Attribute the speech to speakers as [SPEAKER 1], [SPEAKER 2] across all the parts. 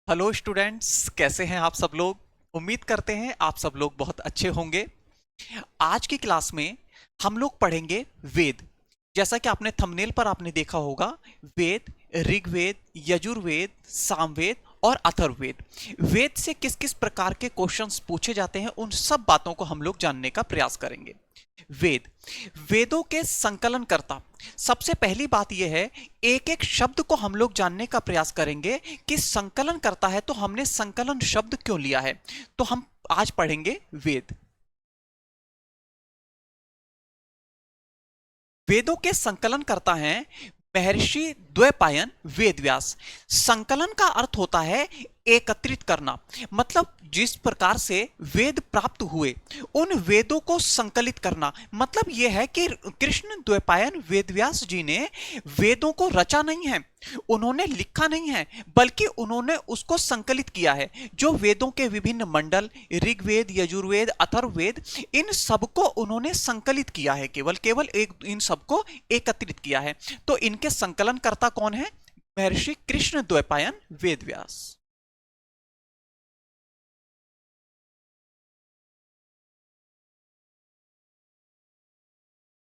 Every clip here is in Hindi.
[SPEAKER 1] हेलो स्टूडेंट्स, कैसे हैं आप सब लोग। उम्मीद करते हैं आप सब लोग बहुत अच्छे होंगे। आज की क्लास में हम लोग पढ़ेंगे वेद। जैसा कि आपने थंबनेल पर आपने देखा होगा, वेद, ऋग्वेद, यजुर्वेद, सामवेद और अथर्ववेद। वेद से किस किस प्रकार के क्वेश्चंस पूछे जाते हैं, उन सब बातों को हम लोग जानने का प्रयास करेंगे। वेद, वेदों के संकलनकर्ता। सबसे पहली बात यह है, एक एक शब्द को हम लोग जानने का प्रयास करेंगे कि संकलन करता है तो हमने संकलन शब्द क्यों लिया है। तो हम आज पढ़ेंगे वेद। वेदों के संकलन करता है महर्षि द्वैपायन वेदव्यास। संकलन का अर्थ होता है एकत्रित करना, मतलब जिस प्रकार से वेद प्राप्त हुए उन वेदों को संकलित करना। मतलब यह है कि कृष्ण द्वैपायन वेदव्यास जी ने वेदों को रचा नहीं है, उन्होंने लिखा नहीं है, बल्कि उन्होंने उसको संकलित किया है। जो वेदों के विभिन्न मंडल, ऋग्वेद, यजुर्वेद, अथर्ववेद, इन सबको उन्होंने संकलित किया है, केवल केवल एक इन सबको एकत्रित किया है। तो इनके संकलनकर्ता कौन है? महर्षि कृष्ण द्वैपायन वेदव्यास।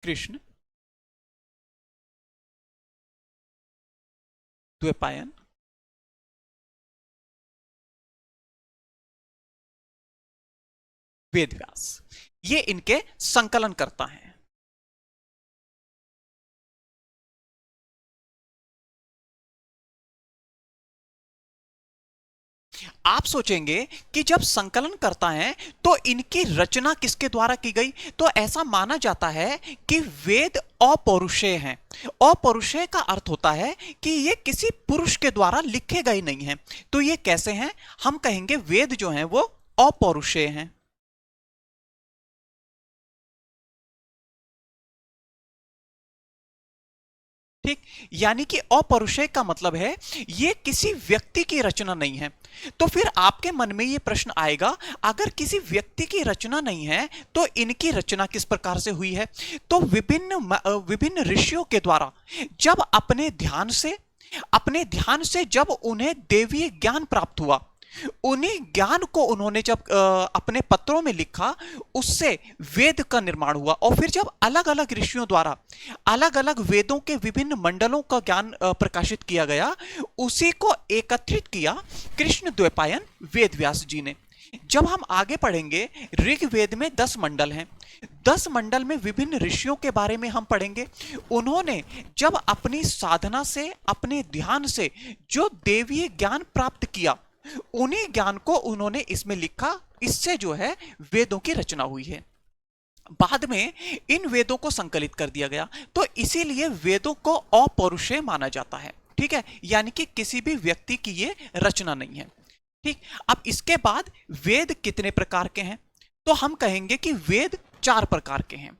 [SPEAKER 1] कृष्ण द्वैपायन वेदव्यास, ये इनके संकलनकर्ता हैं। आप सोचेंगे कि जब संकलन करता है तो इनकी रचना किसके द्वारा की गई। तो ऐसा माना जाता है कि वेद अपौरुषेय हैं। अपौरुषेय का अर्थ होता है कि ये किसी पुरुष के द्वारा लिखे गए नहीं हैं। तो ये कैसे हैं? हम कहेंगे वेद जो हैं वो अपौरुषेय हैं। ठीक, यानी कि अपौरुषेय का मतलब है ये किसी व्यक्ति की रचना नहीं है। तो फिर आपके मन में ये प्रश्न आएगा, अगर किसी व्यक्ति की रचना नहीं है तो इनकी रचना किस प्रकार से हुई है। तो विभिन्न ऋषियों के द्वारा जब अपने ध्यान से जब उन्हें देवीय ज्ञान प्राप्त हुआ, उन्हीं ज्ञान को उन्होंने जब अपने पत्रों में लिखा, उससे वेद का निर्माण हुआ। और फिर जब अलग अलग ऋषियों द्वारा अलग अलग वेदों के विभिन्न मंडलों का ज्ञान प्रकाशित किया गया, उसी को एकत्रित किया कृष्ण द्वैपायन वेदव्यास जी ने। जब हम आगे पढ़ेंगे, ऋग्वेद में 10 मंडल हैं। 10 मंडल में विभिन्न ऋषियों के बारे में हम पढ़ेंगे। उन्होंने जब अपनी साधना से, अपने ध्यान से जो देवीय ज्ञान प्राप्त किया, उन्हीं ज्ञान को उन्होंने इसमें लिखा। इससे जो है वेदों की रचना हुई है। बाद में इन वेदों को संकलित कर दिया गया, तो इसीलिए वेदों को अपौरुषेय माना जाता है। ठीक है, यानी कि किसी भी व्यक्ति की ये रचना नहीं है। ठीक, अब इसके बाद वेद कितने प्रकार के हैं? तो हम कहेंगे कि वेद 4 प्रकार के हैं।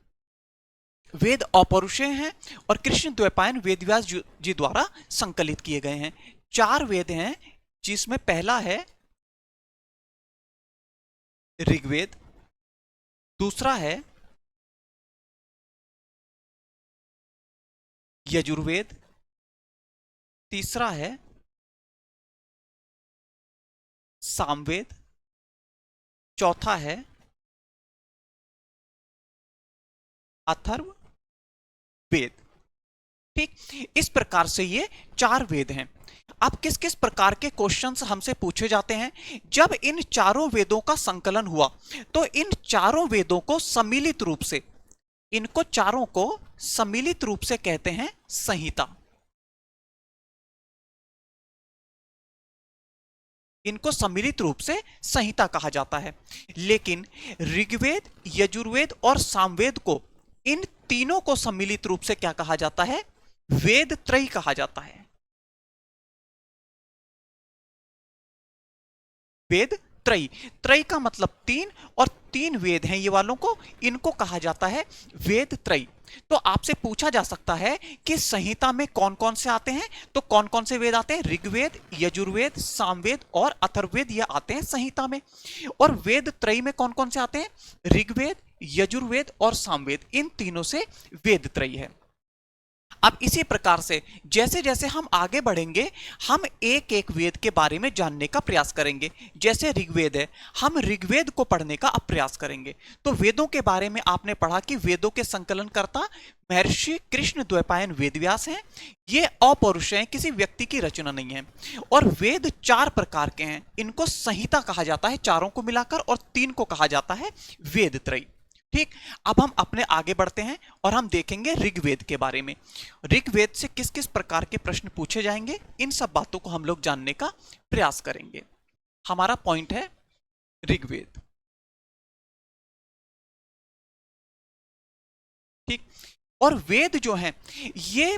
[SPEAKER 1] वेद अपौरुषेय हैं और कृष्ण द्वैपायन वेदव्यास जी द्वारा संकलित किए गए हैं। 4 वेद हैं, जिसमें पहला है ऋग्वेद, दूसरा है यजुर्वेद, तीसरा है सामवेद, चौथा है अथर्ववेद। ठीक, इस प्रकार से ये 4 वेद हैं। अब किस किस प्रकार के क्वेश्चंस हमसे पूछे जाते हैं? जब इन चारों वेदों का संकलन हुआ तो इन चारों वेदों को सम्मिलित रूप से, इनको चारों को सम्मिलित रूप से कहते हैं संहिता। इनको सम्मिलित रूप से संहिता कहा जाता है। लेकिन ऋग्वेद, यजुर्वेद और सामवेद को, इन तीनों को सम्मिलित रूप से क्या कहा जाता है? वेद त्रयी कहा जाता है। वेद त्रयी, त्रयी का मतलब 3, और 3 वेद हैं ये वालों को, इनको कहा जाता है वेद त्रयी। तो आपसे पूछा जा सकता है कि संहिता में कौन कौन से आते हैं। तो कौन कौन से वेद आते हैं? ऋग्वेद, यजुर्वेद, सामवेद और अथर्ववेद, ये आते हैं संहिता में। और वेद त्रयी में कौन कौन से आते हैं? ऋग्वेद, यजुर्वेद और सामवेद, इन तीनों से वेद त्रयी है। अब इसी प्रकार से जैसे जैसे हम आगे बढ़ेंगे, हम एक एक वेद के बारे में जानने का प्रयास करेंगे। जैसे ऋग्वेद है, हम ऋग्वेद को पढ़ने का अब प्रयास करेंगे। तो वेदों के बारे में आपने पढ़ा कि वेदों के संकलनकर्ता महर्षि कृष्ण द्वैपायन वेदव्यास हैं। ये अपौरुष हैं, किसी व्यक्ति की रचना नहीं है। और वेद 4 प्रकार के हैं, इनको संहिता कहा जाता है चारों को मिलाकर, और 3 को कहा जाता है वेद त्रयी। ठीक, अब हम अपने आगे बढ़ते हैं और हम देखेंगे ऋग्वेद के बारे में। ऋग्वेद से किस किस प्रकार के प्रश्न पूछे जाएंगे, इन सब बातों को हम लोग जानने का प्रयास करेंगे। हमारा पॉइंट है ऋग्वेद। ठीक, और वेद जो हैं ये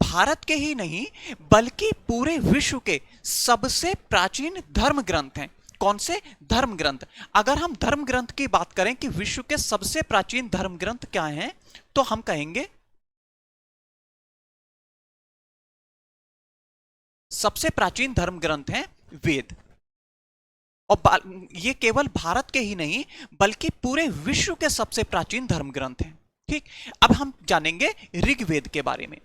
[SPEAKER 1] भारत के ही नहीं बल्कि पूरे विश्व के सबसे प्राचीन धर्म ग्रंथ हैं। कौन से धर्म ग्रंथ? अगर हम धर्म ग्रंथ की बात करें कि विश्व के सबसे प्राचीन धर्म ग्रंथ क्या हैं, तो हम कहेंगे सबसे प्राचीन धर्म ग्रंथ हैं वेद। और ये केवल भारत के ही नहीं बल्कि पूरे विश्व के सबसे प्राचीन धर्म ग्रंथ हैं। ठीक, अब हम जानेंगे ऋग्वेद के बारे में।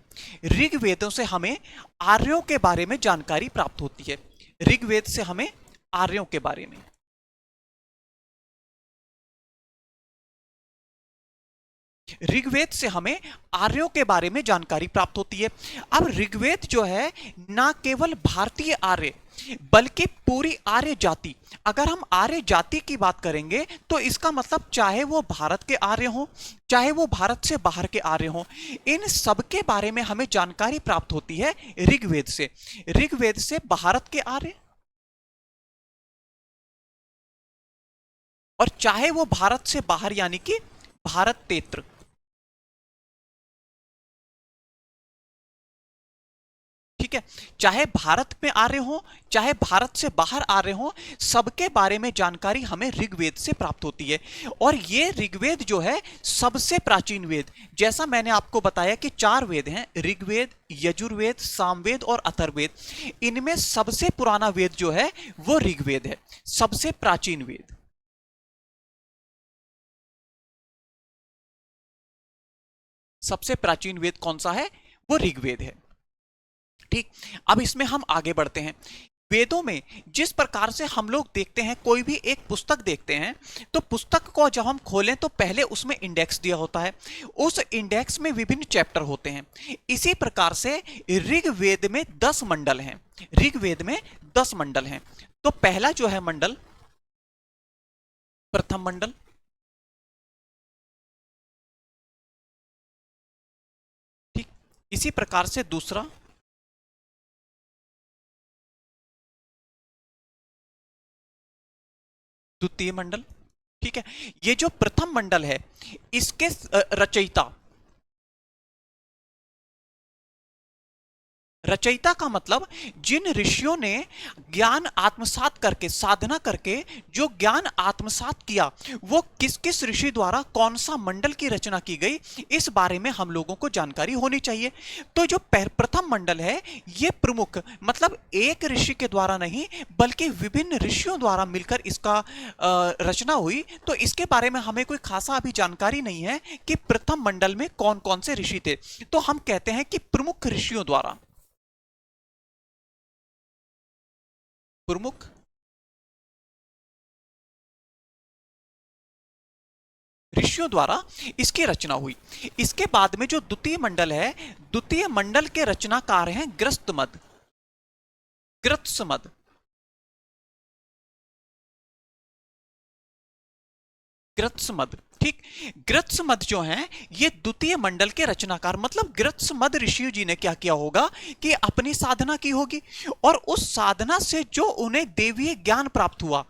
[SPEAKER 1] ऋग्वेदों से हमें आर्यों के बारे में जानकारी प्राप्त होती है। ऋग्वेद से हमें आर्यों के बारे में, ऋग्वेद से हमें आर्यों के बारे में जानकारी प्राप्त होती है। अब ऋग्वेद जो है ना केवल भारतीय आर्य बल्कि पूरी आर्य जाति, अगर हम आर्य जाति की बात करेंगे तो इसका मतलब चाहे वो भारत के आर्य हो चाहे वो भारत से बाहर के आर्य हो, इन सब के बारे में हमें जानकारी प्राप्त होती है ऋग्वेद से। ऋग्वेद से भारत के आर्य और चाहे वो भारत से बाहर यानी कि भारत क्षेत्र, ठीक है, चाहे भारत में आ रहे हो चाहे भारत से बाहर आ रहे हो, सबके बारे में जानकारी हमें ऋग्वेद से प्राप्त होती है। और ये ऋग्वेद जो है सबसे प्राचीन वेद, जैसा मैंने आपको बताया कि 4 वेद हैं, ऋग्वेद, यजुर्वेद, सामवेद और अथर्ववेद। इनमें सबसे पुराना वेद जो है वो ऋग्वेद है, सबसे प्राचीन वेद। सबसे प्राचीन वेद कौन सा है? वो ऋग्वेद है। ठीक, अब इसमें हम आगे बढ़ते हैं। वेदों में जिस प्रकार से हम लोग देखते हैं, कोई भी एक पुस्तक देखते हैं तो पुस्तक को जब हम खोलें तो पहले उसमें इंडेक्स दिया होता है, उस इंडेक्स में विभिन्न चैप्टर होते हैं। इसी प्रकार से ऋग्वेद में 10 मंडल हैं। ऋग्वेद में 10 मंडल हैं। तो पहला जो है मंडल, प्रथम मंडल, ठीक, इसी प्रकार से दूसरा, द्वितीय मंडल। ठीक है, ये जो प्रथम मंडल है इसके रचयिता, रचयिता का मतलब जिन ऋषियों ने ज्ञान आत्मसात करके, साधना करके जो ज्ञान आत्मसात किया, वो किस किस ऋषि द्वारा कौन सा मंडल की रचना की गई, इस बारे में हम लोगों को जानकारी होनी चाहिए। तो जो प्रथम मंडल है ये प्रमुख, मतलब एक ऋषि के द्वारा नहीं बल्कि विभिन्न ऋषियों द्वारा मिलकर इसका रचना हुई। तो इसके बारे में हमें कोई खासा अभी जानकारी नहीं है कि प्रथम मंडल में कौन कौन से ऋषि थे। तो हम कहते हैं कि प्रमुख ऋषियों द्वारा, प्रमुख ऋषियों द्वारा इसकी रचना हुई। इसके बाद में जो द्वितीय मंडल है, द्वितीय मंडल के रचनाकार हैं ग्रस्तमद, ग्रत्समद, ग्रत्समद। ठीक, ग्रत्समद जो हैं ये द्वितीय मंडल के रचनाकार, मतलब ग्रत्समद ऋषि जी ने क्या किया होगा कि अपनी साधना की होगी और उस साधना से जो उन्हें देवीय ज्ञान प्राप्त हुआ,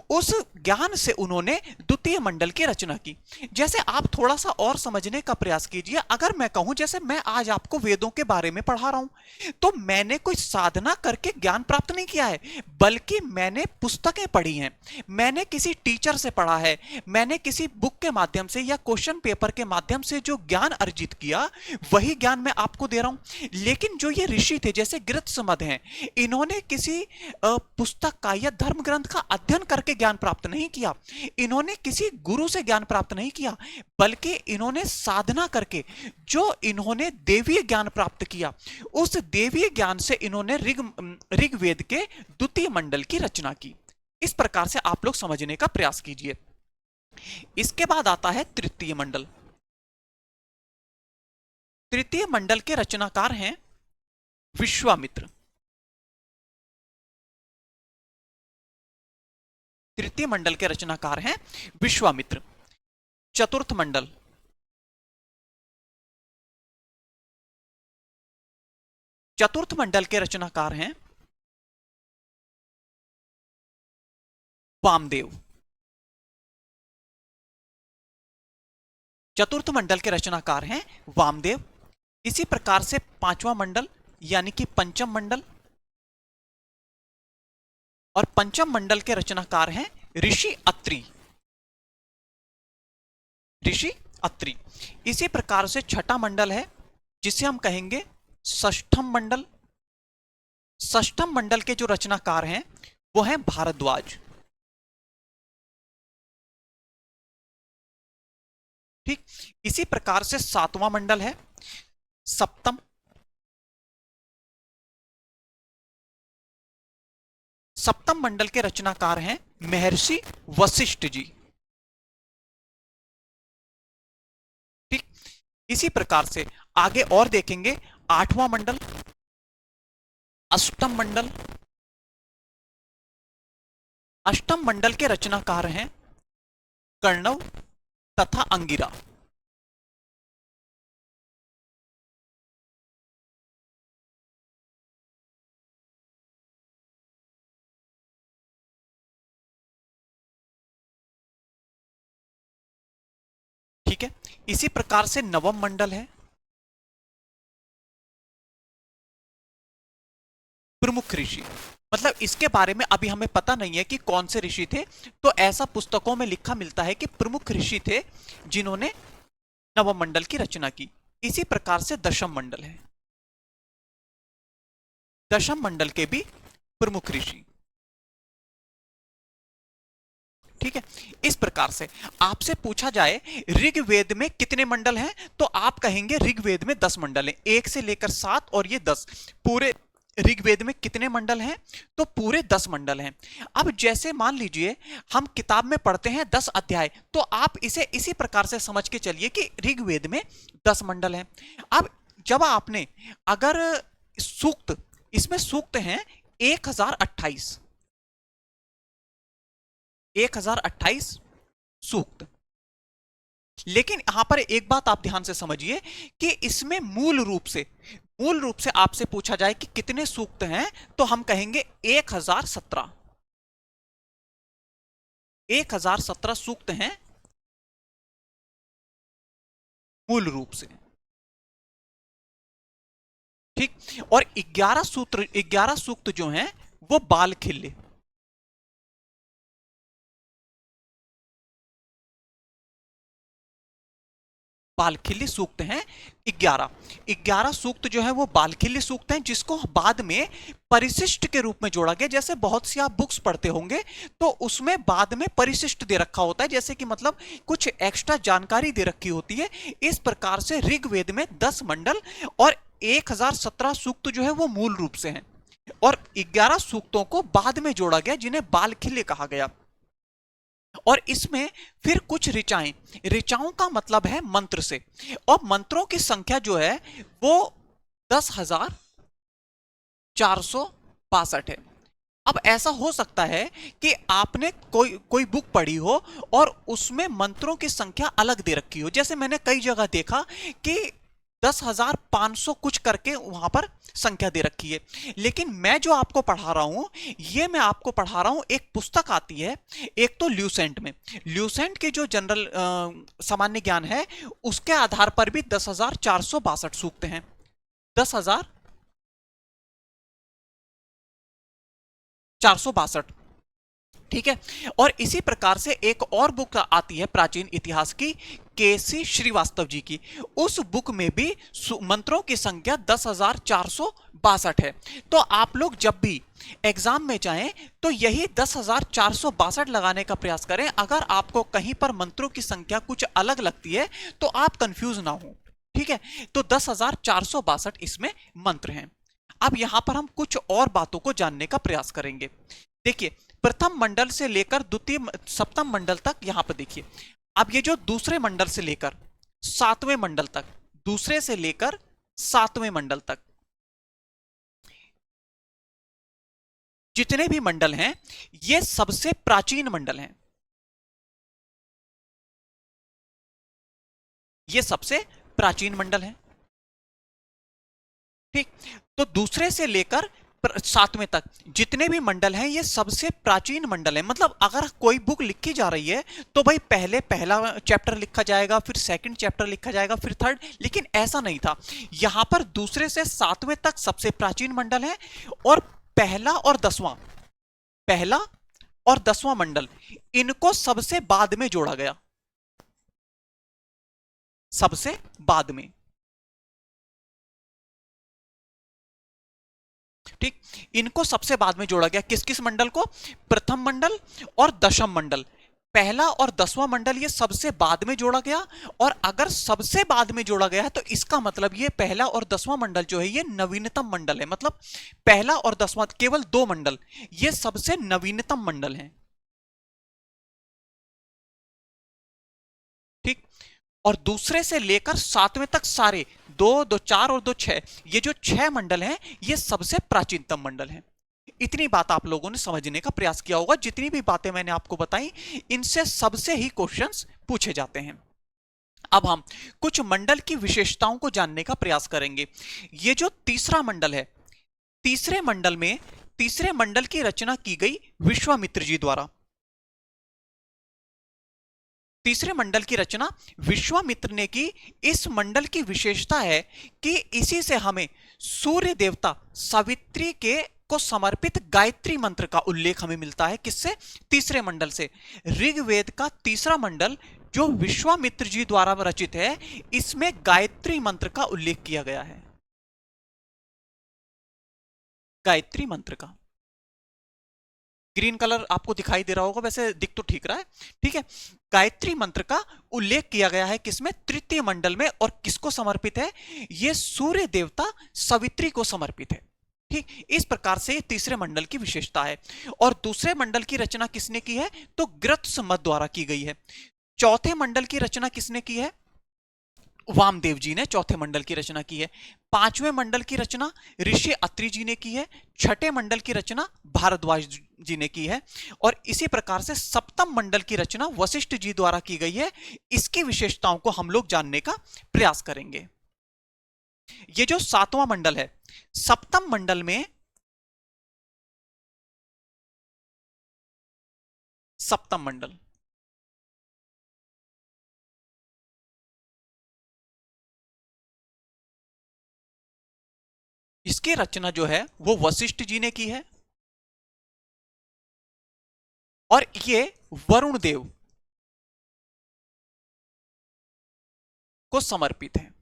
[SPEAKER 1] उस ज्ञान से उन्होंने द्वितीय मंडल की रचना की। जैसे आप थोड़ा सा और समझने का प्रयास कीजिए, अगर मैं कहूं जैसे मैं आज आपको वेदों के बारे में पढ़ा रहा हूं, तो मैंने कोई साधना करके ज्ञान प्राप्त नहीं किया है, बल्कि मैंने पुस्तकें पढ़ी हैं, मैंने किसी टीचर से पढ़ा है, मैंने किसी बुक के माध्यम से या क्वेश्चन पेपर के माध्यम से जो ज्ञान अर्जित किया वही ज्ञान मैं आपको दे रहा हूं। लेकिन जो ये ऋषि थे जैसे गृत्समद हैं, इन्होंने किसी पुस्तक का या धर्म ग्रंथ का अध्ययन करके ज्ञान प्राप्त नहीं किया, इन्होंने किसी गुरु से ज्ञान प्राप्त नहीं किया, बल्कि इन्होंने साधना करके जो इन्होंने देवीय ज्ञान प्राप्त किया, उस देवीय ज्ञान से इन्होंने ऋग्वेद के द्वितीय मंडल की रचना की। इस प्रकार से आप लोग समझने का प्रयास कीजिए। इसके बाद आता है तृतीय मंडल। तृतीय मंडल के रचनाकार हैं विश्वामित्र। तृतीय मंडल के रचनाकार हैं विश्वामित्र। चतुर्थ मंडल, चतुर्थ मंडल के रचनाकार हैं वामदेव। चतुर्थ मंडल के रचनाकार हैं वामदेव। इसी प्रकार से पांचवां मंडल यानी कि पंचम मंडल, और पंचम मंडल के रचनाकार हैं ऋषि अत्रि। ऋषि अत्रि। इसी प्रकार से छठा मंडल है जिसे हम कहेंगे षष्ठम मंडल। षष्ठम मंडल के जो रचनाकार हैं वो हैं भारद्वाज। ठीक। इसी प्रकार से सातवां मंडल है सप्तम। सप्तम मंडल के रचनाकार हैं महर्षि वशिष्ठ जी। ठीक। इसी प्रकार से आगे और देखेंगे आठवां मंडल, अष्टम मंडल। अष्टम मंडल के रचनाकार हैं कर्णव तथा अंगिरा। ठीक है। इसी प्रकार से नवम मंडल है प्रमुख ऋषि। मतलब इसके बारे में अभी हमें पता नहीं है कि कौन से ऋषि थे, तो ऐसा पुस्तकों में लिखा मिलता है कि प्रमुख ऋषि थे जिन्होंने नवम मंडल की रचना की। इसी प्रकार से दशम मंडल है। दशम मंडल के भी प्रमुख ऋषि। ठीक है। इस प्रकार से आपसे पूछा जाए ऋग्वेद में कितने मंडल हैं, तो आप कहेंगे ऋग्वेद में 10 मंडल हैं, 1 से लेकर 7 और ये 10। पूरे ऋग्वेद में कितने मंडल हैं, तो पूरे 10 मंडल हैं। अब जैसे मान लीजिए हम किताब में पढ़ते हैं 10 अध्याय, तो आप इसे इसी प्रकार से समझ के चलिए कि ऋग्वेद में 10 मंडल हैं। अब जब आपने अगर सूक्त, इसमें सूक्त हैं 1028, 1028 सूक्त। लेकिन यहां पर एक बात आप ध्यान से समझिए कि इसमें मूल रूप से आपसे पूछा जाए कि कितने सूक्त हैं, तो हम कहेंगे 1017। 1017 सूक्त हैं मूल रूप से। ठीक। और 11 सूक्त जो हैं वो बाल खिल्ले। बालखिल्य सूक्त हैं 11 सूक्त जो है वो बालखिल्य सूक्त हैं, जिसको बाद में परिशिष्ट के रूप में जोड़ा गया। जैसे बहुत सी आप बुक्स पढ़ते होंगे तो उसमें बाद में परिशिष्ट दे रखा होता है, जैसे कि मतलब कुछ एक्स्ट्रा जानकारी दे रखी होती है। इस प्रकार से ऋग्वेद में 10 मंडल और 1017 सूक्त जो है वो मूल रूप से हैं, और 11 सूक्तों को बाद में जोड़ा गया जिन्हें बालखिल्य कहा गया। और इसमें फिर कुछ ऋचाएं, ऋचाओं का मतलब है मंत्र से, और मंत्रों की संख्या जो है वो 10,462 है। अब ऐसा हो सकता है कि आपने कोई बुक पढ़ी हो और उसमें मंत्रों की संख्या अलग दे रखी हो। जैसे मैंने कई जगह देखा कि 10,500 कुछ करके वहां पर संख्या दे रखी है। लेकिन मैं जो आपको पढ़ा रहा हूं, ये मैं आपको पढ़ा रहा हूं, एक पुस्तक आती है, एक तो ल्यूसेंट में, ल्यूसेंट के जो जनरल सामान्य ज्ञान है उसके आधार पर भी 10,462 सूक्त हैं। 10,462। ठीक है। और इसी प्रकार से एक और बुक आती है प्राचीन इतिहास की, केसी श्रीवास्तव जी की। उस बुक में भी मंत्रों की संख्या 10,462 है। तो आप लोग जब भी एग्जाम में जाएं तो यही 10,462 लगाने का प्रयास करें। अगर आपको कहीं पर मंत्रों की संख्या कुछ अलग लगती है तो आप कंफ्यूज ना हो, ठीक है। तो 10,462 इसमें मंत्र हैं। अब यहां पर हम कुछ और बातों को जानने का प्रयास करेंगे। देखिए, प्रथम मंडल से लेकर द्वितीय सप्तम मंडल तक यहां पर देखिए। अब ये जो दूसरे मंडल से लेकर सातवें मंडल तक, दूसरे से लेकर सातवें मंडल तक जितने भी मंडल हैं ये सबसे प्राचीन मंडल हैं। ये सबसे प्राचीन मंडल हैं, ठीक। तो दूसरे से लेकर सातवें तक जितने भी मंडल हैं ये सबसे प्राचीन मंडल हैं। मतलब अगर कोई बुक लिखी जा रही है तो भाई पहले पहला चैप्टर लिखा जाएगा, फिर सेकंड चैप्टर लिखा जाएगा, फिर थर्ड। लेकिन ऐसा नहीं था, यहां पर दूसरे से सातवें तक सबसे प्राचीन मंडल है और पहला और 10वां, पहला और 10वां मंडल इनको सबसे बाद में जोड़ा गया, सबसे बाद में, ठीक। इनको सबसे बाद में जोड़ा गया। किस किस मंडल को? प्रथम मंडल और दशम मंडल। पहला और 10वां मंडल ये सबसे बाद में जोड़ा गया। और अगर सबसे बाद में जोड़ा गया है तो इसका मतलब ये पहला और 10वां मंडल जो है ये नवीनतम मंडल है। मतलब पहला और 10वां केवल 2 मंडल ये सबसे नवीनतम मंडल हैं, ठीक। और दूसरे से लेकर सातवें तक सारे 2, 2, 4 और 2, 6, ये जो 6 मंडल हैं ये सबसे प्राचीनतम मंडल हैं। इतनी बात आप लोगों ने समझने का प्रयास किया होगा। जितनी भी बातें मैंने आपको बताई इनसे सबसे ही क्वेश्चंस पूछे जाते हैं। अब हम कुछ मंडल की विशेषताओं को जानने का प्रयास करेंगे। ये जो तीसरा मंडल है, तीसरे मंडल की रचना की गई विश्वामित्र जी द्वारा। तीसरे मंडल की रचना विश्वामित्र ने की। इस मंडल की विशेषता है कि इसी से हमें सूर्य देवता सावित्री के को समर्पित गायत्री मंत्र का उल्लेख हमें मिलता है। किससे? तीसरे मंडल से। ऋग्वेद का तीसरा मंडल जो विश्वामित्र जी द्वारा रचित है इसमें गायत्री मंत्र का उल्लेख किया गया है। गायत्री मंत्र का ग्रीन कलर आपको दिखाई दे रहा होगा, वैसे दिख तो ठीक रहा है, ठीक है। गायत्री मंत्र का उल्लेख किया गया है किसमें? तृतीय मंडल में। और किसको समर्पित है? यह सूर्य देवता सावित्री को समर्पित है, ठीक। इस प्रकार से तीसरे मंडल की विशेषता है। और दूसरे मंडल की रचना किसने की है? तो ग्रत्समत द्वारा की गई है। चौथे मंडल की रचना किसने की है? वामदेव जी ने चौथे मंडल की रचना की है। पांचवें मंडल की रचना ऋषि अत्रि जी ने की है। छठे मंडल की रचना भारद्वाज जी ने की है। और इसी प्रकार से सप्तम मंडल की रचना वशिष्ठ जी द्वारा की गई है। इसकी विशेषताओं को हम लोग जानने का प्रयास करेंगे। ये जो सातवां मंडल है, सप्तम मंडल में, सप्तम मंडल इसकी रचना जो है वो वशिष्ठ जी ने की है। और ये वरुण देव को समर्पित है।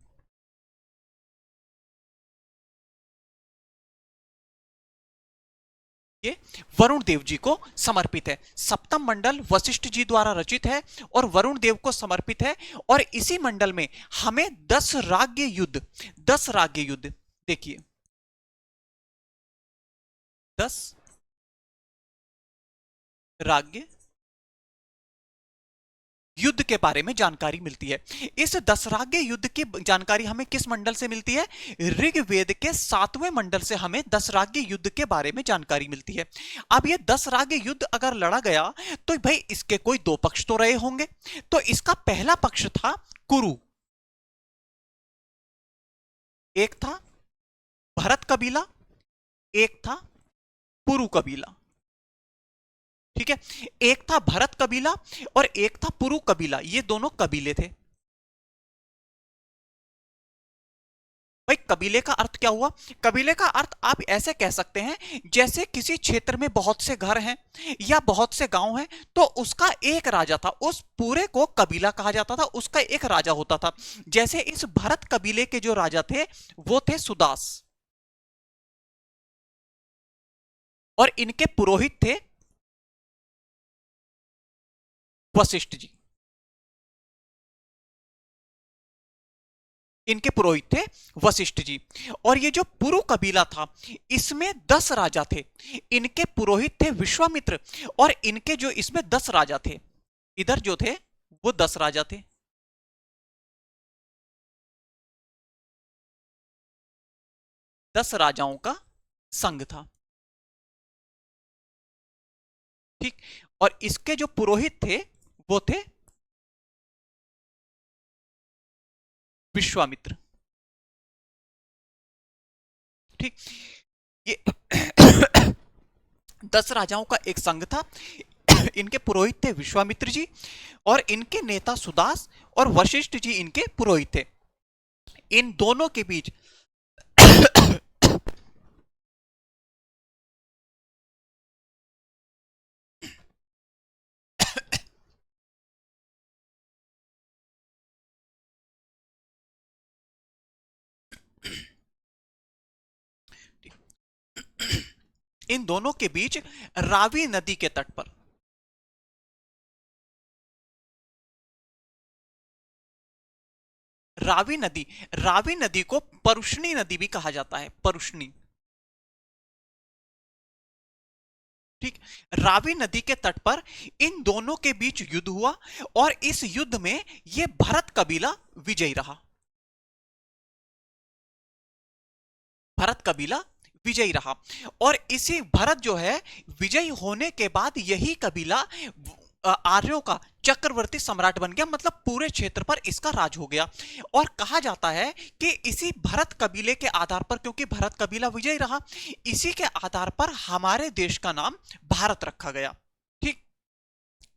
[SPEAKER 1] ये वरुण देव जी को समर्पित है। सप्तम मंडल वशिष्ठ जी द्वारा रचित है और वरुण देव को समर्पित है। और इसी मंडल में हमें 10 राज्य युद्ध, 10 राज्य युद्ध, देखिए 10 राज्य युद्ध के बारे में जानकारी मिलती है। इस 10 राज्य युद्ध की जानकारी हमें किस मंडल से मिलती है? ऋग्वेद के 7वें मंडल से हमें 10 राज्य युद्ध के बारे में जानकारी मिलती है। अब ये 10 राज्य युद्ध अगर लड़ा गया तो भाई इसके कोई 2 पक्ष तो रहे होंगे। तो इसका पहला पक्ष था कुरु, एक था भरत कबीला, एक था पुरु कबीला, ठीक है। एक था भरत कबीला और एक था पुरु कबीला। ये दोनों कबीले थे। भाई कबीले का अर्थ क्या हुआ? कबीले का अर्थ आप ऐसे कह सकते हैं जैसे किसी क्षेत्र में बहुत से घर हैं या बहुत से गांव हैं, तो उसका एक राजा था, उस पूरे को कबीला कहा जाता था, उसका एक राजा होता था। जैसे इस भरत कबीले के जो राजा थे वो थे सुदास, और इनके पुरोहित थे वशिष्ठ जी। इनके पुरोहित थे वशिष्ठ जी। और ये जो पुरु कबीला था इसमें 10 राजा थे, इनके पुरोहित थे विश्वामित्र, और इनके जो इसमें 10 राजा थे, इधर जो थे वो 10 राजा थे। 10 राजाओं का संघ था, ठीक। और इसके जो पुरोहित थे वो थे विश्वामित्र, ठीक। ये 10 राजाओं का एक संघ था। इनके पुरोहित थे विश्वामित्र जी, और इनके नेता सुदास और वशिष्ठ जी इनके पुरोहित थे। इन दोनों के बीच इन दोनों के बीच रावी नदी के तट पर, रावी नदी, रावी नदी को परुष्णी नदी भी कहा जाता है, परुष्णी, ठीक। रावी नदी के तट पर इन दोनों के बीच युद्ध हुआ, और इस युद्ध में यह भरत कबीला विजयी रहा, भरत कबीला विजयी रहा। और इसी भरत जो है विजयी होने के बाद यही कबीला आर्यों का चक्रवर्ती सम्राट बन गया, मतलब पूरे क्षेत्र पर इसका राज हो गया। और कहा जाता है कि इसी भरत कबीले के आधार पर, क्योंकि भरत कबीला विजयी रहा, इसी के आधार पर हमारे देश का नाम भारत रखा गया, ठीक।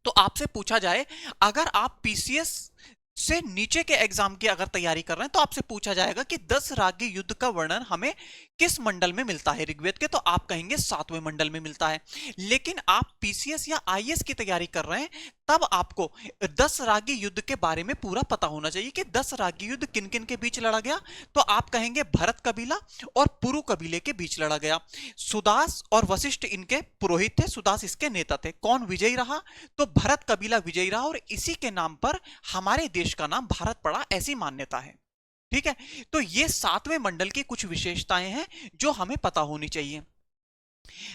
[SPEAKER 1] तो आपसे पूछा जाए, अगर आप पीसीएस से नीचे के एग्जाम की अगर तैयारी कर रहे हैं तो आपसे पूछा जाएगा कि 10 रागी युद्ध का वर्णन हमें किस मंडल में मिलता है ऋग्वेद के, तो आप कहेंगे 7वें मंडल में मिलता है। लेकिन आप पीसीएस या आईएएस की तैयारी कर रहे हैं तब आपको 10 रागी युद्ध के बारे में पूरा पता होना चाहिए कि 10 रागी युद्ध किन किन के बीच लड़ा गया। तो आप कहेंगे भरत कबीला और पुरु कबीले के बीच लड़ा गया। सुदास और वशिष्ठ इनके पुरोहित थे, सुदास इसके नेता थे। कौन विजयी रहा? तो भरत कबीला विजयी रहा, और इसी के नाम पर हमारे देश का नाम भारत पड़ा, ऐसी मान्यता है, ठीक है। तो ये 7वें मंडल की कुछ विशेषताएं हैं जो हमें पता होनी चाहिए।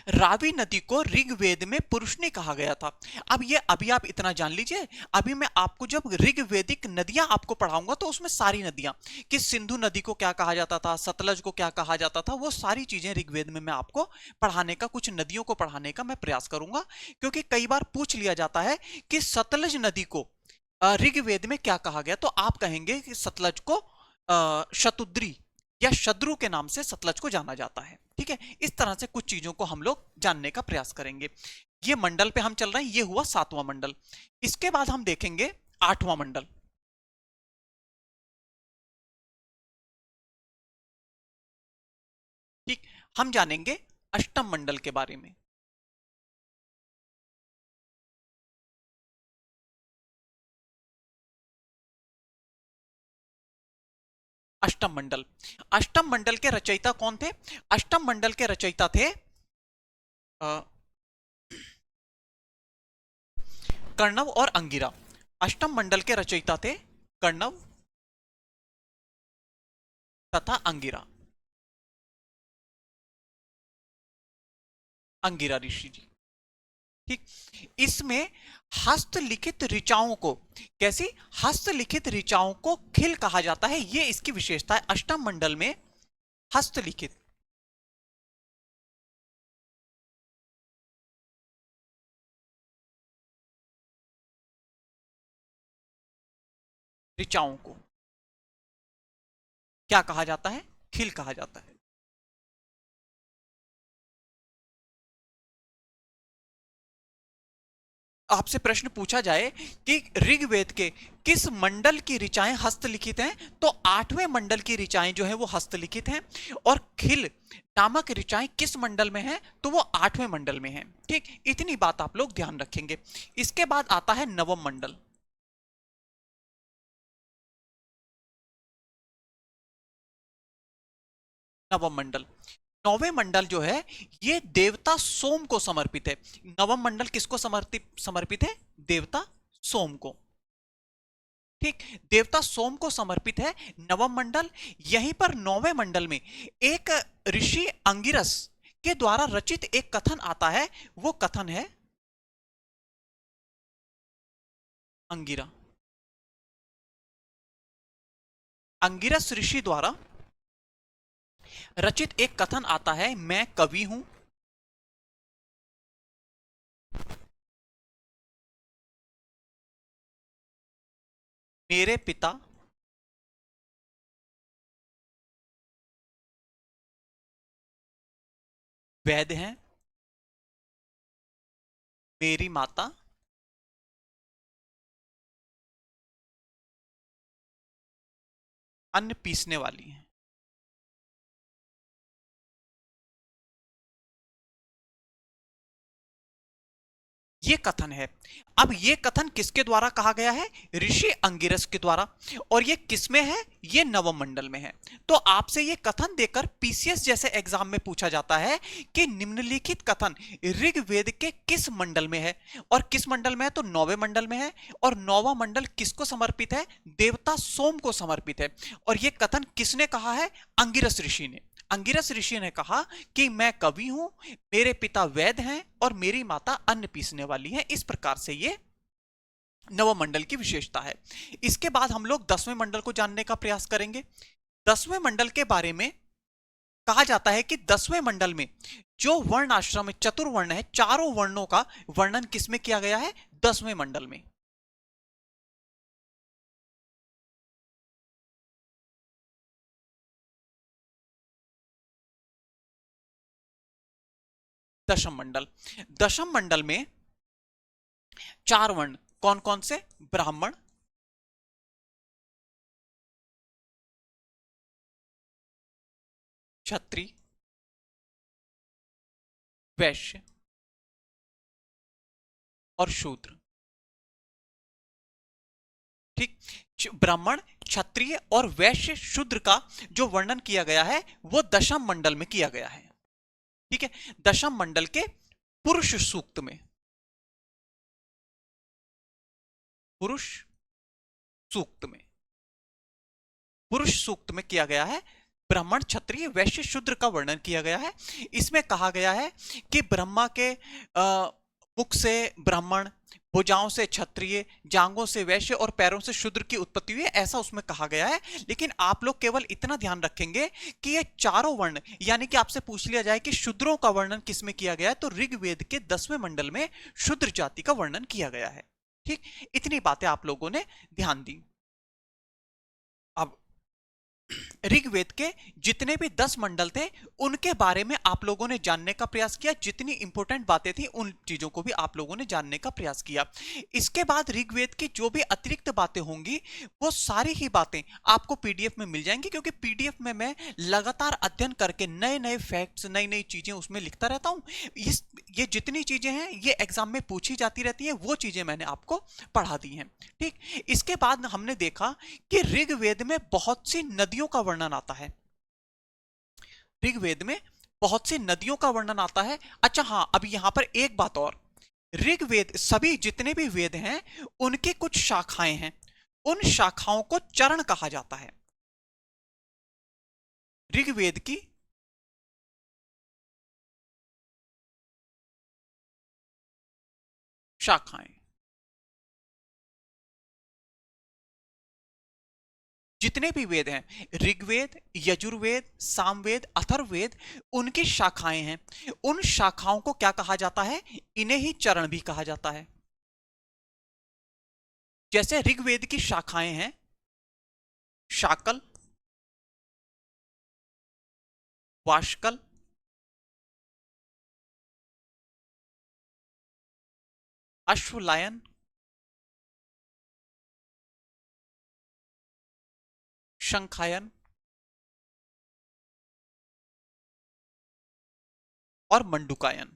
[SPEAKER 1] रावी नदी को ऋग्वेद में पुरुषनी कहा गया था। अब ये अभी आप इतना जान लीजिए, अभी मैं आपको जब ऋग्वेदिक नदियां आपको पढ़ाऊंगा तो उसमें सारी नदियां, कि सिंधु नदी को क्या कहा जाता था, सतलज को क्या कहा जाता था, वो सारी चीजें ऋग्वेद में मैं आपको पढ़ाने का, कुछ नदियों को पढ़ाने का मैं प्रयास करूंगा। क्योंकि कई बार पूछ लिया जाता है कि सतलज नदी को ऋग्वेद में क्या कहा गया, तो आप कहेंगे कि सतलज को शतुद्री या शद्रु के नाम से सतलज को जाना जाता है, ठीक है। इस तरह से कुछ चीजों को हम लोग जानने का प्रयास करेंगे। ये मंडल पे हम चल रहे हैं, ये हुआ 7वां मंडल। इसके बाद हम देखेंगे 8वां मंडल, ठीक। हम जानेंगे अष्टम मंडल के बारे में। अष्टम मंडल, अष्टम मंडल के रचयिता कौन थे? अष्टम मंडल के रचयिता थे कर्णव और अंगिरा। अष्टम मंडल के रचयिता थे कर्णव तथा अंगिरा, अंगिरा ऋषि जी, ठीक। इसमें हस्तलिखित ऋचाओं को, कैसी हस्तलिखित ऋचाओं को खिल कहा जाता है, यह इसकी विशेषता है। अष्टम मंडल में हस्तलिखित ऋचाओं को क्या कहा जाता है? खिल कहा जाता है। आपसे प्रश्न पूछा जाए कि ऋग्वेद के किस मंडल की ऋचाएं हस्तलिखित हैं, तो 8वें मंडल की ऋचाएं जो है वो हस्तलिखित हैं। और खिल नामक ऋचाएं किस मंडल में हैं, तो वो 8वें मंडल में हैं। ठीक, इतनी बात आप लोग ध्यान रखेंगे। इसके बाद आता है नवम मंडल। नवम मंडल, नौवें मंडल जो है ये देवता सोम को समर्पित है। नवम मंडल किसको समर्पित समर्पित है? देवता सोम को। ठीक, देवता सोम को समर्पित है नवम मंडल। यहीं पर नौवें मंडल में एक ऋषि अंगिरस के द्वारा रचित एक कथन आता है। वो कथन है अंगिरा। अंगिरस ऋषि द्वारा रचित एक कथन आता है, मैं कवि हूं, मेरे पिता वैद्य हैं, मेरी माता अन्न पीसने वाली है। ये कथन है। अब ये कथन किसके द्वारा कहा गया है? ऋषि अंगिरस के द्वारा। और ये किसमें है? ये नवम मंडल में है। तो आपसे ये कथन देकर पीसीएस जैसे एग्जाम में पूछा जाता है कि निम्नलिखित कथन ऋग्वेद के किस मंडल में है। और किस मंडल में है? तो नौवें मंडल में है। और नौवां मंडल किसको समर्पित है? देवता सोम को समर्पित है। और ये कथन किसने कहा है? अंगिरस ऋषि ने। अंगिरस ऋषि ने कहा कि मैं कवि हूं, मेरे पिता वैद्य हैं और मेरी माता अन्न पीसने वाली है। इस प्रकार से ये नवम मंडल की विशेषता है। इसके बाद हम लोग 10वें मंडल को जानने का प्रयास करेंगे। 10वें मंडल के बारे में कहा जाता है कि 10वें मंडल में जो वर्ण आश्रम में चतुर्वर्ण है, चारों वर्णों का वर्णन किसमें किया गया है? 10वें मंडल में। दशम मंडल, दशम मंडल में चार वर्ण कौन कौन से? ब्राह्मण, क्षत्रिय, वैश्य और शूद्र। ठीक, ब्राह्मण, क्षत्रिय और वैश्य शूद्र का जो वर्णन किया गया है वो दशम मंडल में किया गया है। ठीक है, दशम मंडल के पुरुष सूक्त में, पुरुष सूक्त में, पुरुष सूक्त में किया गया है। ब्राह्मण, क्षत्रिय, वैश्य, शूद्र का वर्णन किया गया है। इसमें कहा गया है कि ब्रह्मा के मुख से ब्राह्मण, भुजाओं से क्षत्रिय, जांघों से वैश्य और पैरों से शूद्र की उत्पत्ति हुई है, ऐसा उसमें कहा गया है। लेकिन आप लोग केवल इतना ध्यान रखेंगे कि ये चारों वर्ण, यानी कि आपसे पूछ लिया जाए कि शूद्रों का वर्णन किसमें किया गया है, तो ऋग्वेद के 10वें मंडल में शूद्र जाति का वर्णन किया गया है। ठीक, इतनी बातें आप लोगों ने ध्यान दी। अब ऋग्वेद के जितने भी 10 मंडल थे उनके बारे में आप लोगों ने जानने का प्रयास किया। जितनी इंपॉर्टेंट बातें थी उन चीजों को भी आप लोगों ने जानने का प्रयास किया। इसके बाद ऋग्वेद की जो भी अतिरिक्त बातें होंगी वो सारी ही बातें आपको पीडीएफ में मिल जाएंगी, क्योंकि पीडीएफ में मैं लगातार अध्ययन करके नए नए फैक्ट्स, नई नई चीजें उसमें लिखता रहता हूं। ये जितनी चीजें हैं ये एग्जाम में पूछी जाती रहती हैं, वो चीजें मैंने आपको पढ़ा दी हैं। ठीक, इसके बाद हमने देखा कि ऋग्वेद में बहुत सी नदियों का वर्णन आता है। ऋग्वेद में बहुत सी नदियों का वर्णन आता है। अच्छा हां, अभी यहां पर एक बात और, ऋग्वेद सभी जितने भी वेद हैं उनके कुछ शाखाएं हैं, उन शाखाओं को चरण कहा जाता है। ऋग्वेद की शाखाएं, जितने भी वेद हैं, ऋग्वेद, यजुर्वेद, सामवेद, अथर्ववेद, उनकी शाखाएं हैं। उन शाखाओं को क्या कहा जाता है? इन्हें ही चरण भी कहा जाता है। जैसे ऋग्वेद की शाखाएं हैं शाकल, वाशकल, अश्वलायन, शंखायन और मंडूकायन।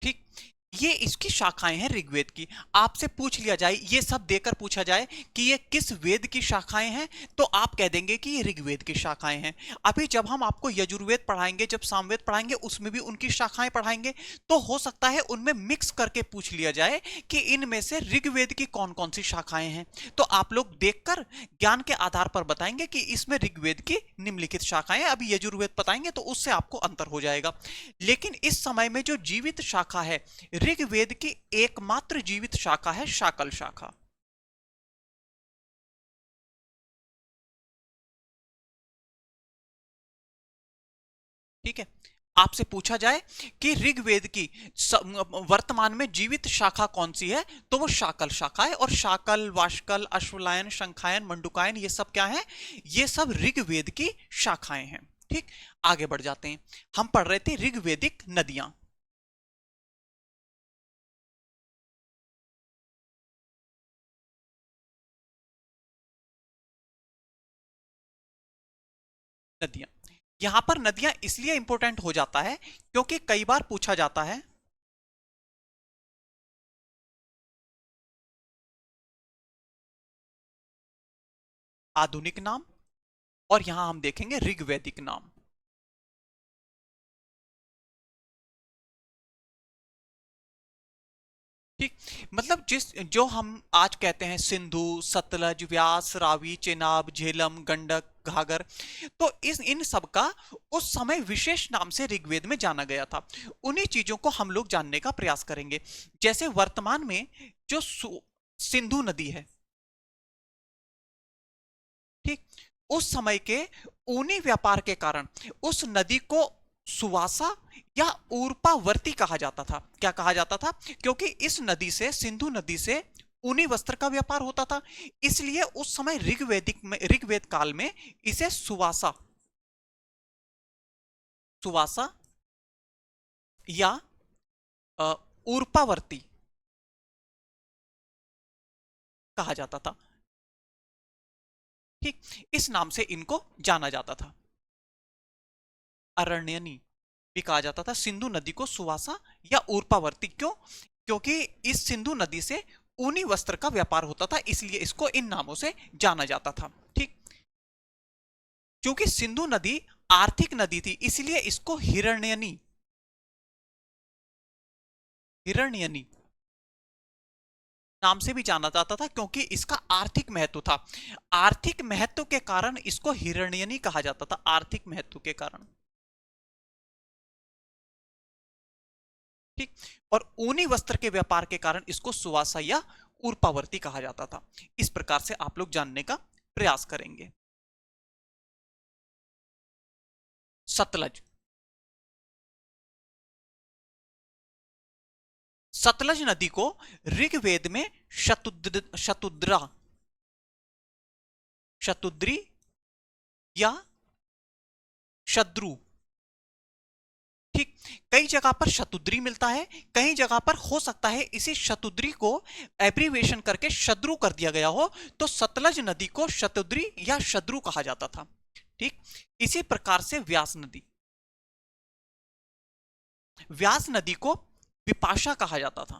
[SPEAKER 1] ठीक, ये इसकी शाखाएं हैं ऋग्वेद की। आपसे पूछ लिया जाए, ये सब देकर पूछा जाए कि ये किस वेद की शाखाएं हैं, तो आप कह देंगे कि ये ऋग्वेद की शाखाएं हैं। अभी जब हम आपको यजुर्वेद पढ़ाएंगे, जब सामवेद पढ़ाएंगे, उसमें भी उनकी शाखाएं पढ़ाएंगे, तो हो सकता है उनमें मिक्स करके पूछ लिया जाए कि इनमें से ऋग्वेद की कौन कौन सी शाखाएं हैं। तो आप लोग देखकर ज्ञान के आधार पर बताएंगे कि इसमें ऋग्वेद की निम्नलिखित शाखाएं, अभी यजुर्वेद बताएंगे तो उससे आपको अंतर हो जाएगा। लेकिन इस समय में जो जीवित शाखा है, ऋग्वेद की एकमात्र जीवित शाखा है शाकल शाखा। ठीक है, आपसे पूछा जाए कि ऋग्वेद की वर्तमान में जीवित शाखा कौन सी है, तो वो शाकल शाखा है। और शाकल, वाष्कल, अश्वलायन, शंखायन, मंडुकायन, ये सब क्या है? ये सब ऋग्वेद की शाखाएं हैं। ठीक, आगे बढ़ जाते हैं। हम पढ़ रहे थे ऋग्वेदिक नदियां। नदियां, यहां पर नदियां इसलिए इंपॉर्टेंट हो जाता है क्योंकि कई बार पूछा जाता है आधुनिक नाम, और यहां हम देखेंगे ऋग्वैदिक नाम। ठीक, मतलब जिस जो हम आज कहते हैं सिंधु, सतलज, व्यास, रावी, चेनाब, झेलम, गंडक, घाघर, तो इस इन सब का उस समय विशेष नाम से ऋग्वेद में जाना गया था। उन्हीं चीजों को हम लोग जानने का प्रयास करेंगे। जैसे वर्तमान में जो सिंधु नदी है, ठीक, उस समय के ऊनी व्यापार के कारण उस नदी को सुवासा या ऊर्पावर्ती कहा जाता था। क्या कहा जाता था? क्योंकि इस नदी से, सिंधु नदी से ऊनी वस्त्र का व्यापार होता था, इसलिए उस समय ऋग्वेद काल में इसे सुवासा, सुवासा या ऊर्पावर्ती कहा जाता था। ठीक, इस नाम से इनको जाना जाता था। अरण्यनी भी कहा जाता था सिंधु नदी को, सुवासा या ऊर्पावर्ती। क्यों? क्योंकि इस सिंधु नदी से ऊनी वस्त्र का व्यापार होता था, इसलिए इसको इन नामों से जाना जाता था। ठीक, क्योंकि सिंधु नदी आर्थिक नदी थी, इसलिए इसको हिरण्यनी, हिरण्यनी नाम से भी जाना जाता था, क्योंकि इसका आर्थिक महत्व था। आर्थिक महत्व के कारण इसको हिरण्यनी कहा जाता था, आर्थिक महत्व के कारण। ठीक, और ऊनी वस्त्र के व्यापार के कारण इसको सुवासा या ऊर्पावर्ती कहा जाता था। इस प्रकार से आप लोग जानने का प्रयास करेंगे। सतलज, सतलज नदी को ऋग्वेद में शतुद्रा, शतुद्री या शद्रु, ठीक, कई जगह पर शतुद्री मिलता है, कई जगह पर हो सकता है इसी शतुद्री को एब्रीवेशन करके शद्रु कर दिया गया हो, तो सतलज नदी को शतुद्री या शद्रु कहा जाता था। ठीक, इसी प्रकार से व्यास नदी, व्यास नदी को विपाशा कहा जाता था,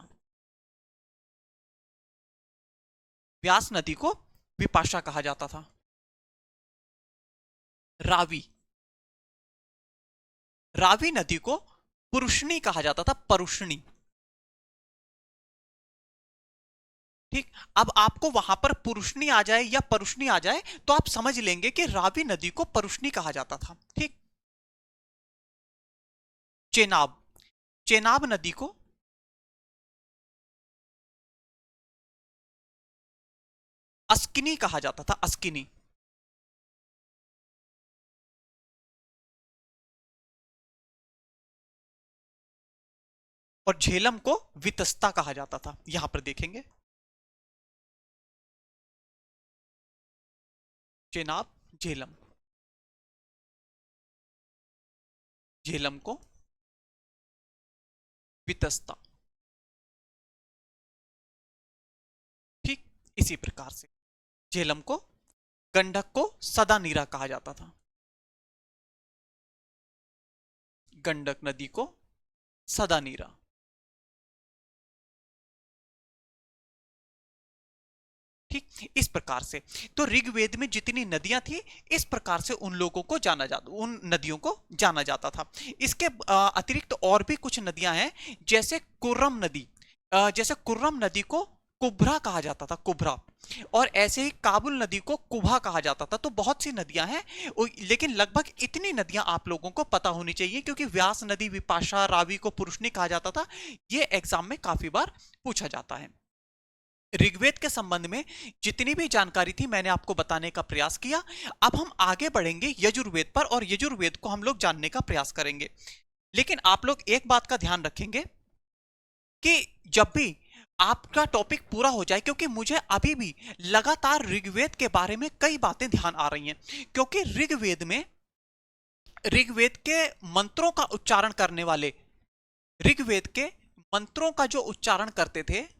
[SPEAKER 1] व्यास नदी को विपाशा कहा जाता था। रावी, रावी नदी को पुरुषनी कहा जाता था, परुषणी। ठीक, अब आपको वहां पर पुरुषनी आ जाए या परुषनी आ जाए तो आप समझ लेंगे कि रावी नदी को परुषनी कहा जाता था। ठीक, चेनाब, चेनाब नदी को अस्किनी कहा जाता था, अस्किनी। और झेलम को वितस्ता कहा जाता था, यहां पर देखेंगे चेनाब, झेलम। झेलम को वितस्ता। ठीक, इसी प्रकार से झेलम को, गंडक को सदा नीरा कहा जाता था, गंडक नदी को सदा नीरा। ठीक, इस प्रकार से तो ऋग्वेद में जितनी नदियां थी इस प्रकार से उन लोगों को जाना जाता, उन नदियों को जाना जाता था। इसके अतिरिक्त और भी कुछ नदियां हैं, जैसे कुर्रम नदी, जैसे कुर्रम नदी को कुब्रा कहा जाता था, कुब्रा। और ऐसे ही काबुल नदी को कुभा कहा जाता था। तो बहुत सी नदियां हैं, लेकिन लगभग इतनी नदियां आप लोगों को पता होनी चाहिए, क्योंकि व्यास नदी, विपाशा, रावी को पुरुषनी कहा जाता था। यह एग्जाम में काफी बार पूछा जाता है। ऋग्वेद के संबंध में जितनी भी जानकारी थी मैंने आपको बताने का प्रयास किया। अब हम आगे बढ़ेंगे यजुर्वेद पर, और यजुर्वेद को हम लोग जानने का प्रयास करेंगे। लेकिन आप लोग एक बात का ध्यान रखेंगे कि जब भी आपका टॉपिक पूरा हो जाए, क्योंकि मुझे अभी भी लगातार ऋग्वेद के बारे में कई बातें ध्यान आ रही हैं, क्योंकि ऋग्वेद के मंत्रों का उच्चारण करने वाले, ऋग्वेद के मंत्रों का जो उच्चारण करते थे,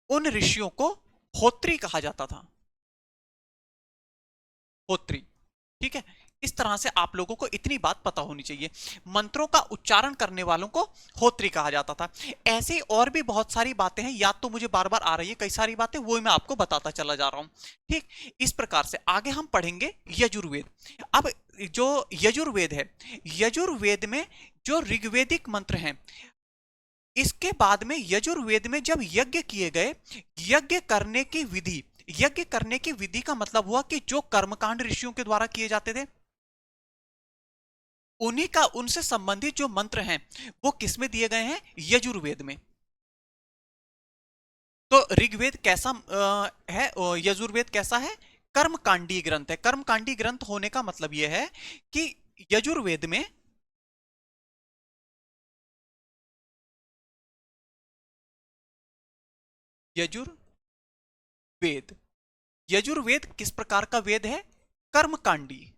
[SPEAKER 1] उन ऋषियों को होत्री कहा जाता था, होत्री। ठीक है, इस तरह से आप लोगों को इतनी बात पता होनी चाहिए, मंत्रों का उच्चारण करने वालों को होत्री कहा जाता था। ऐसे और भी बहुत सारी बातें हैं, याद तो मुझे बार बार आ रही है कई सारी बातें, वो मैं आपको बताता चला जा रहा हूं। ठीक, इस प्रकार से आगे हम पढ़ेंगे यजुर्वेद। अब जो यजुर्वेद है, यजुर्वेद में जो ऋग्वेदिक मंत्र हैं, इसके बाद में यजुर्वेद में जब यज्ञ किए गए, यज्ञ करने की विधि, यज्ञ करने की विधि का मतलब हुआ कि जो कर्मकांड ऋषियों के द्वारा किए जाते थे, उन्हीं का, उनसे संबंधित जो मंत्र हैं वो किसमें दिए गए हैं? यजुर्वेद में। तो ऋग्वेद कैसा है, यजुर्वेद कैसा है? कर्मकांडी ग्रंथ है। कर्मकांडी ग्रंथ होने का मतलब यह है कि यजुर्वेद में, यजुर्वेद, यजुर्वेद किस प्रकार का वेद है? कर्मकांडी।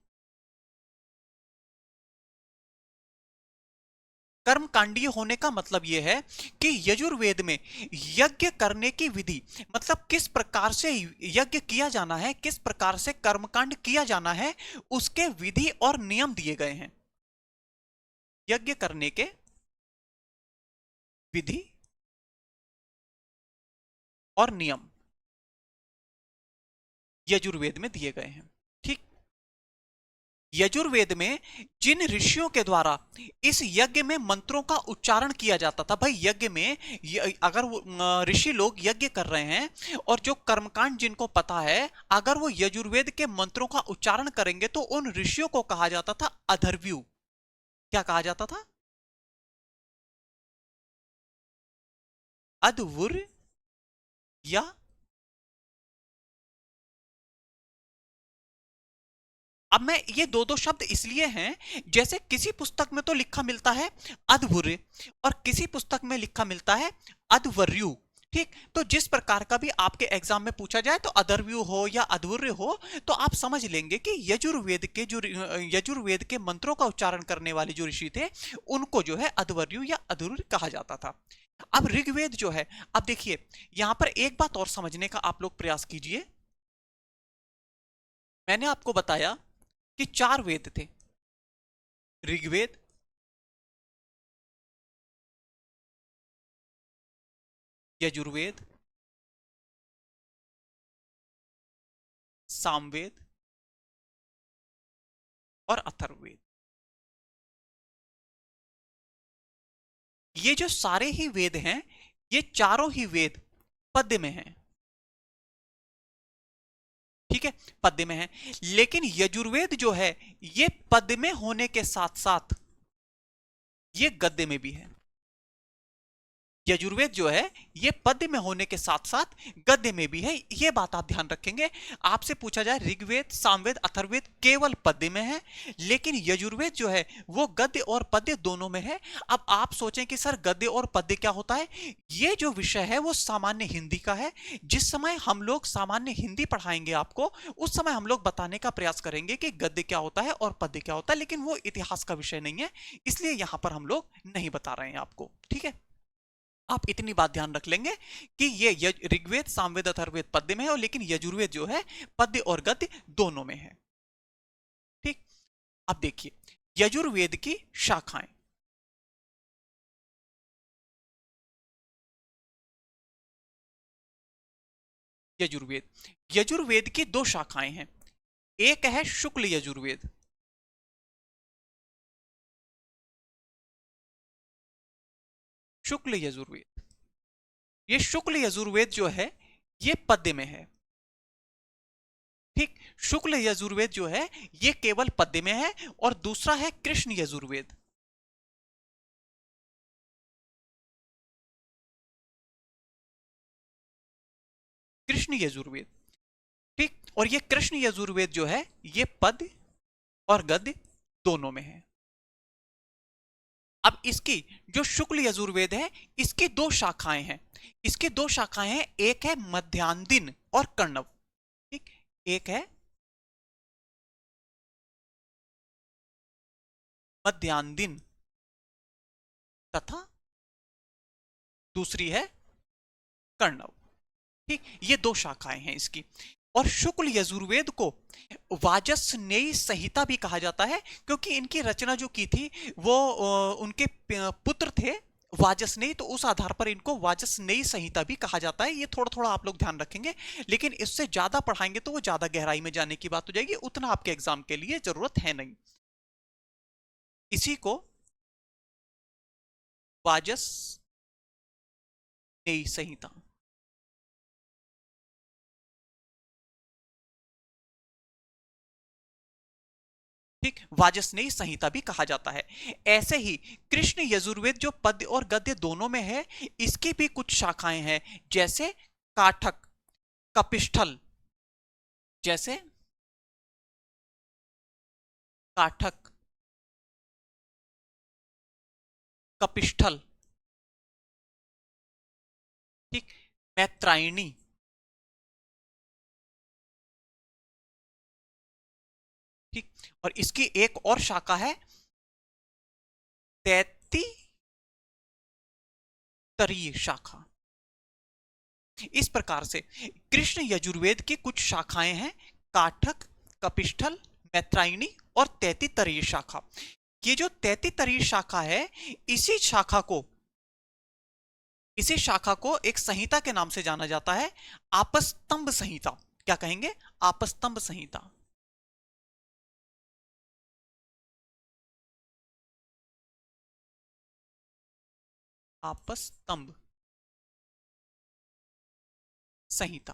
[SPEAKER 1] कर्मकांडीय होने का मतलब यह है कि यजुर्वेद में यज्ञ करने की विधि, मतलब किस प्रकार से यज्ञ किया जाना है, किस प्रकार से कर्मकांड किया जाना है, उसके विधि और नियम दिए गए हैं। यज्ञ करने के विधि और नियम यजुर्वेद में दिए गए हैं। ठीक, यजुर्वेद में जिन ऋषियों के द्वारा इस यज्ञ में मंत्रों का उच्चारण किया जाता था, भाई यज्ञ में अगर ऋषि लोग यज्ञ कर रहे हैं और जो कर्मकांड जिनको पता है, अगर वो यजुर्वेद के मंत्रों का उच्चारण करेंगे तो उन ऋषियों को कहा जाता था अधर्व्यू। क्या कहा जाता था? अधवुर, या अब मैं ये दो दो शब्द इसलिए हैं, जैसे किसी पुस्तक में तो लिखा मिलता है अधभुर और किसी पुस्तक में लिखा मिलता है अधवर्यु। ठीक, तो जिस प्रकार का भी आपके एग्जाम में पूछा जाए, तो अधर्व्यू हो या अधूर्य हो, तो आप समझ लेंगे कि यजुर्वेद के जो यजुर्वेद के मंत्रों का उच्चारण करने वाले जो ऋषि थे, उनको जो है अधवर्यु या अधूर्य कहा जाता था। अब ऋग्वेद जो है, अब देखिए यहां पर एक बात और समझने का आप लोग प्रयास कीजिए। मैंने आपको बताया कि 4 वेद थे, ऋग्वेद, यजुर्वेद, सामवेद और अथर्ववेद। ये जो सारे ही वेद हैं, ये चारों ही वेद पद्य में हैं। ठीक है, पद्य में है। लेकिन यजुर्वेद जो है, ये पद्य में होने के साथ साथ ये गद्य में भी है। यजुर्वेद जो है ये पद्य में होने के साथ साथ गद्य में भी है, ये बात आप ध्यान रखेंगे। आपसे पूछा जाए ऋग्वेद, सामवेद, अथर्ववेद केवल पद्य में है, लेकिन यजुर्वेद जो है वो गद्य और पद्य दोनों में है। अब आप सोचें कि सर गद्य और पद्य क्या होता है? ये जो विषय है वो सामान्य हिंदी का है। जिस समय हम लोग सामान्य हिंदी पढ़ाएंगे आपको, उस समय हम लोग बताने का प्रयास करेंगे कि गद्य क्या होता है और पद्य क्या होता है, लेकिन वो इतिहास का विषय नहीं है, इसलिए यहां पर हम लोग नहीं बता रहे हैं आपको। ठीक है, आप इतनी बात ध्यान रख लेंगे कि ये ऋग्वेद, सामवेद, अथर्ववेद पद्य में है, और लेकिन यजुर्वेद जो है पद्य और गद्य दोनों में है। ठीक, अब देखिए यजुर्वेद की शाखाएं। यजुर्वेद, यजुर्वेद की दो शाखाएं हैं। एक है शुक्ल यजुर्वेद, शुक्ल यजुर्वेद। ये शुक्ल यजुर्वेद जो है ये पद्य में है। ठीक, शुक्ल यजुर्वेद जो है ये केवल पद्य में है। और दूसरा है कृष्ण यजुर्वेद। कृष्ण यजुर्वेद, ठीक, और ये कृष्ण यजुर्वेद जो है ये पद्य और गद्य दोनों में है। अब इसकी जो शुक्ल यजुर्वेद है इसकी दो शाखाएं हैं। इसकी दो शाखाएं हैं, एक है मध्यांदिन और कर्णव। ठीक, एक है मध्यांदिन तथा दूसरी है कर्णव। ठीक, ये दो शाखाएं हैं इसकी। और शुक्ल यजुर्वेद को वाजस्नेयी संहिता भी कहा जाता है, क्योंकि इनकी रचना जो की थी वो उनके पुत्र थे वाजस्नेयी, तो उस आधार पर इनको वाजस्नेयी संहिता भी कहा जाता है। ये थोड़ा थोड़ा आप लोग ध्यान रखेंगे, लेकिन इससे ज्यादा पढ़ाएंगे तो वो ज्यादा गहराई में जाने की बात हो जाएगी, उतना आपके एग्जाम के लिए जरूरत है नहीं। इसी को वाजस्नेयी संहिता, ठीक, वाजस्नेयी संहिता भी कहा जाता है। ऐसे ही कृष्ण यजुर्वेद जो पद्य और गद्य दोनों में है, इसकी भी कुछ शाखाएं हैं, जैसे काठक, कपिष्ठल, जैसे काठक, कपिष्ठल, ठीक, मैत्रायणी, ठीक, और इसकी एक और शाखा है तैती तरीय शाखा। इस प्रकार से कृष्ण यजुर्वेद की कुछ शाखाएं हैं, काठक, कपिष्ठल, मैत्रायणी और तैतीतरीय शाखा। ये जो तैतीतरीय शाखा है, इसी शाखा को इसी शाखा को एक संहिता के नाम से जाना जाता है, आपस्तंभ संहिता। क्या कहेंगे? आपस्तंभ संहिता। आपस्तंभ संहिता,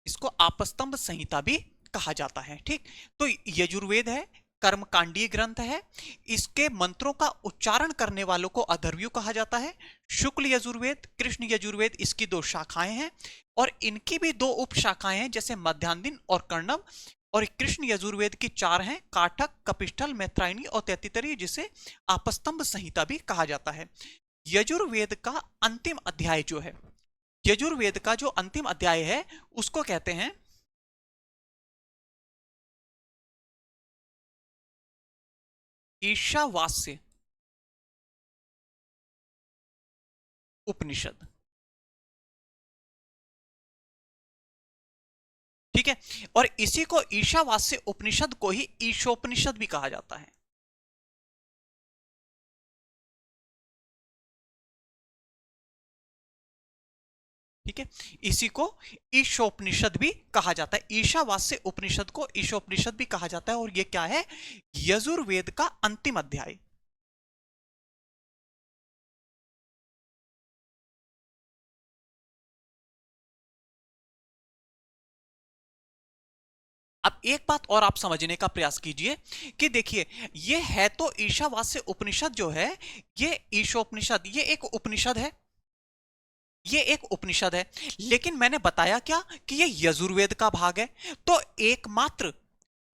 [SPEAKER 1] इसको आपस्तंभ संहिता भी कहा जाता है। ठीक, तो यजुर्वेद है, कर्मकांडीय ग्रंथ है, इसके मंत्रों का उच्चारण करने वालों को अथर्वयु कहा जाता है। शुक्ल यजुर्वेद, कृष्ण यजुर्वेद, इसकी दो शाखाएं हैं, और इनकी भी दो उप शाखाएं हैं, जैसे मध्यांदिन और कर्णव। और कृष्ण यजुर्वेद की चार हैं, काठक, कपिष्ठल, मैत्रायणी और तैतीतरीय, जिसे आपस्तंभ संहिता भी कहा जाता है। यजुर्वेद का अंतिम अध्याय जो है, यजुर्वेद का जो अंतिम अध्याय है उसको कहते हैं ईशावास्य उपनिषद। ठीक है, और इसी को ईशावास्य उपनिषद को ही ईशोपनिषद भी कहा जाता है। ठीक है, इसी को ईशोपनिषद भी कहा जाता है। ईशावास्य उपनिषद को ईशोपनिषद भी कहा जाता है, और यह क्या है? यजुर्वेद का अंतिम अध्याय। अब एक बात और आप समझने का प्रयास कीजिए कि देखिए, ये है तो ईशावास्य उपनिषद जो है, ये ईशोपनिषद, ये एक उपनिषद है, ये एक उपनिषद है। लेकिन मैंने बताया क्या कि ये यजुर्वेद का भाग है। तो एकमात्र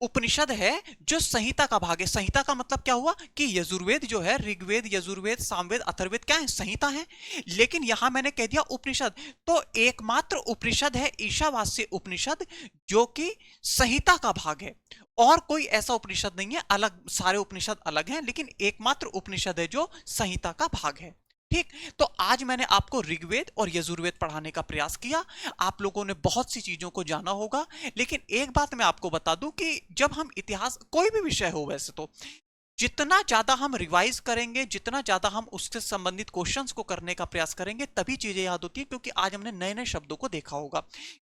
[SPEAKER 1] उपनिषद है जो संहिता का भाग है। संहिता का मतलब क्या हुआ कि यजुर्वेद जो है, ऋग्वेद, यजुर्वेद, सामवेद, अथर्ववेद क्या है, संहिता है। लेकिन यहां मैंने कह दिया उपनिषद, तो एकमात्र उपनिषद है ईशावास्य उपनिषद, जो कि संहिता का भाग है। और कोई ऐसा उपनिषद नहीं है, अलग सारे उपनिषद अलग हैं, लेकिन एकमात्र उपनिषद है जो संहिता का भाग है। ठीक। तो आज मैंने आपको ऋग्वेद और यजुर्वेद पढ़ाने का प्रयास किया। आप लोगों ने बहुत सी चीजों को जाना होगा, लेकिन एक बात मैं आपको बता दूं कि जब हम इतिहास, कोई भी विषय हो वैसे तो, जितना ज्यादा हम रिवाइज करेंगे, जितना ज्यादा हम उससे संबंधित क्वेश्चंस को करने का प्रयास करेंगे, तभी चीजें याद होती है। क्योंकि आज हमने नए नए शब्दों को देखा होगा।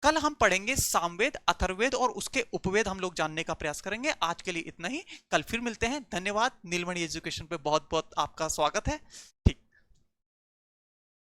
[SPEAKER 1] कल हम पढ़ेंगे सामवेद, अथर्ववेद और उसके उपवेद हम लोग जानने का प्रयास करेंगे। आज के लिए इतना ही, कल फिर मिलते हैं। धन्यवाद। नीलमणि एजुकेशन पे बहुत बहुत आपका स्वागत है। ठीक।